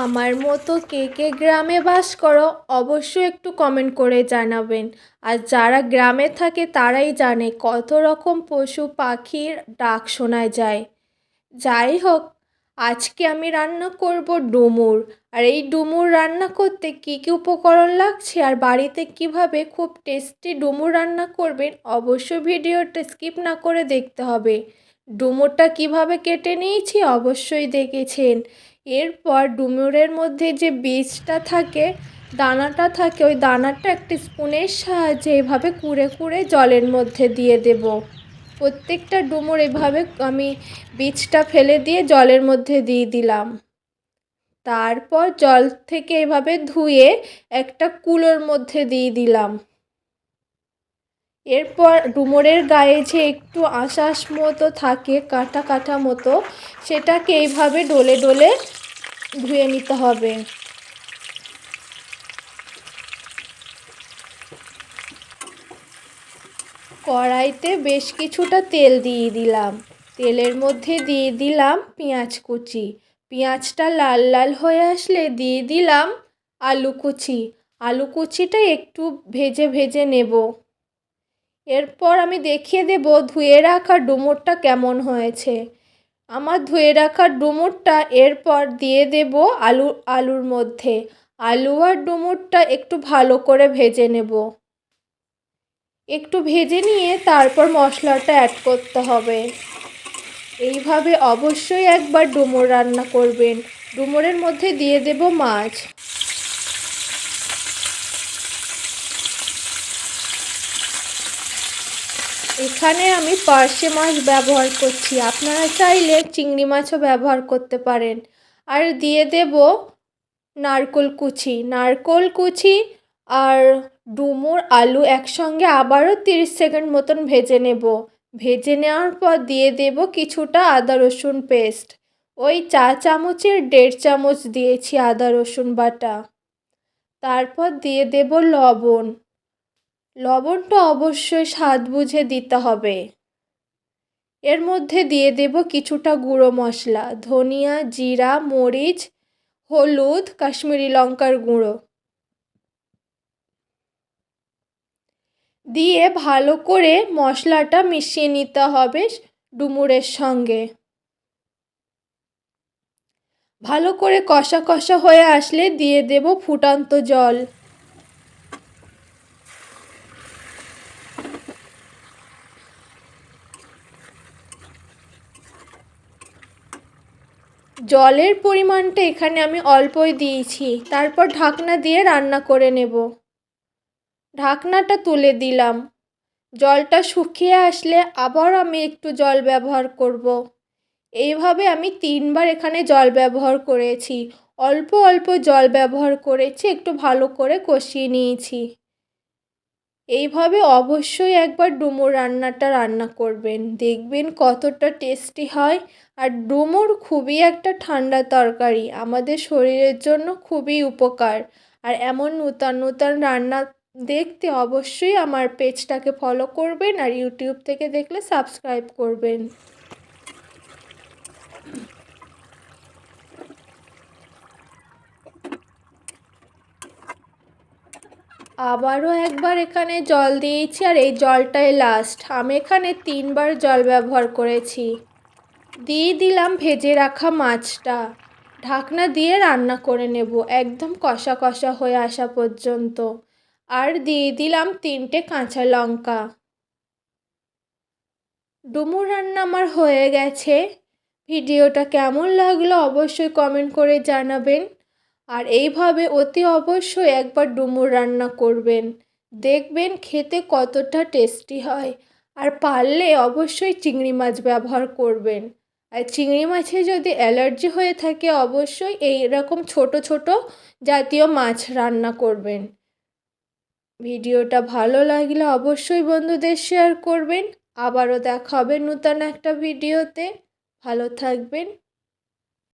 আমার মতো কে কে গ্রামে বাস করো অবশ্যই একটু কমেন্ট করে জানাবেন। আর যারা গ্রামে থাকে তারাই জানে কত রকম পশু পাখির ডাক শোনা যায়। যাই হোক, আজকে আমি রান্না করব ডুমুর। আর এই ডুমুর রান্না করতে কী কী উপকরণ লাগছে আর বাড়িতে কিভাবে খুব টেস্টি ডুমুর রান্না করবেন অবশ্যই ভিডিওটা স্কিপ না করে দেখতে হবে। ডুমুরটা কিভাবে কেটে নিয়েছি অবশ্যই দেখেছেন। এরপর ডুমুরের মধ্যে যে বীজটা থাকে, দানাটা থাকে, ওই দানাটা একটা স্পুনের সাহায্যে এভাবে কুড়ে কুড়ে জলের মধ্যে দিয়ে দেব। প্রত্যেকটা ডুমুর এভাবে আমি বীজটা ফেলে দিয়ে জলের মধ্যে দিয়ে দিলাম। তারপর জল থেকে এভাবে ধুয়ে একটা কুলোর মধ্যে দিয়ে দিলাম। এরপর ডুমুরের গায়ে যে একটু আঁশ মতো থাকে, কাটা কাটা মতো, সেটাকে এইভাবে ডলে ডলে ধুয়ে নিতে হবে। কড়াইতে বেশ কিছুটা তেল দিয়ে দিলাম। তেলের মধ্যে দিয়ে দিলাম পেঁয়াজ কুচি। পেঁয়াজটা লাল লাল হয়ে আসলে দিয়ে দিলাম আলু কুচি। আলু কুচিটা একটু ভেজে ভেজে নেব। এরপর আমি দেখিয়ে দেব ধুয়ে রাখা ডুমুরটা কেমন হয়েছে। আমার ধুয়ে রাখা ডুমুরটা এরপর দিয়ে দেব আলুর মধ্যে। আলু আর ডুমুরটা একটু ভালো করে ভেজে নেব। একটু ভেজে নিয়ে তারপর মশলাটা অ্যাড করতে হবে। এইভাবে অবশ্যই একবার ডুমুর রান্না করবেন। ডুমুরের মধ্যে দিয়ে দেব মাছ। এখানে আমি পার্শে মাছ ব্যবহার করছি, আপনারা চাইলে চিংড়ি মাছও ব্যবহার করতে পারেন। আর দিয়ে দেব নারকোল কুচি আর ডুমুর আলু একসঙ্গে আবারও 30 সেকেন্ড মতন ভেজে নেব। ভেজে নেওয়ার পর দিয়ে দেব কিছুটা আদা রসুন পেস্ট। ওই চা চামচের 1.5 চামচ দিয়েছি আদা রসুন বাটা। তারপর দিয়ে দেব লবণ। লবণটা অবশ্যই স্বাদ বুঝে দিতে হবে। এর মধ্যে দিয়ে দেব কিছুটা গুঁড়ো মশলা, ধনিয়া, জিরা, মরিচ, হলুদ, কাশ্মীরি লঙ্কার গুঁড়ো দিয়ে ভালো করে মশলাটা মিশিয়ে নিতে হবে ডুমুরের সঙ্গে। ভালো করে কষা কষা হয়ে আসলে দিয়ে দেব ফুটন্ত জল। জলের পরিমাণটা এখানে আমি অল্পই দিয়েছি। তারপর ঢাকনা দিয়ে রান্না করে নেব। ঢাকনাটা তুলে দিলাম। জলটা শুকিয়ে আসলে আবার আমি একটু জল ব্যবহার করব। এইভাবে আমি 3বার এখানে জল ব্যবহার করেছি। অল্প অল্প জল ব্যবহার করেছি, একটু ভালো করে কষিয়ে নিয়েছি। এইভাবে অবশ্যই একবার ডুমুর রান্নাটা রান্না করবেন, দেখবেন কতটা টেস্টি হয়। আর ডুমুর খুবই একটা ঠান্ডা তরকারি, আমাদের শরীরের জন্য খুবই উপকার। আর এমন নূতন নূতন রান্না দেখতে অবশ্যই আমার পেজটাকে ফলো করবেন আর ইউটিউব থেকে দেখলে সাবস্ক্রাইব করবেন। আবারও একবার এখানে জল দিয়েছি আর এই জলটাই লাস্ট। আমি এখানে 3বার জল ব্যবহার করেছি। দিয়ে দিলাম ভেজে রাখা মাছটা। ঢাকনা দিয়ে রান্না করে নেব একদম কষা কষা হয়ে আসা পর্যন্ত। আর দিয়ে দিলাম 3টে কাঁচা লঙ্কা। ডুমুর রান্না আমার হয়ে গেছে। ভিডিওটা কেমন লাগলো অবশ্যই কমেন্ট করে জানাবেন। আর এইভাবে অতি অবশ্যই একবার ডুমুর রান্না করবেন, দেখবেন খেতে কতটা টেস্টি হয়। আর পারলে অবশ্যই চিংড়ি মাছ ব্যবহার করবেন। আর চিংড়ি মাছে যদি অ্যালার্জি হয়ে থাকে অবশ্যই এই রকম ছোট ছোট জাতীয় মাছ রান্না করবেন। ভিডিওটা ভালো লাগলে অবশ্যই বন্ধুদের শেয়ার করবেন। আবারও দেখা হবে নতুন একটা ভিডিওতে। ভালো থাকবেন।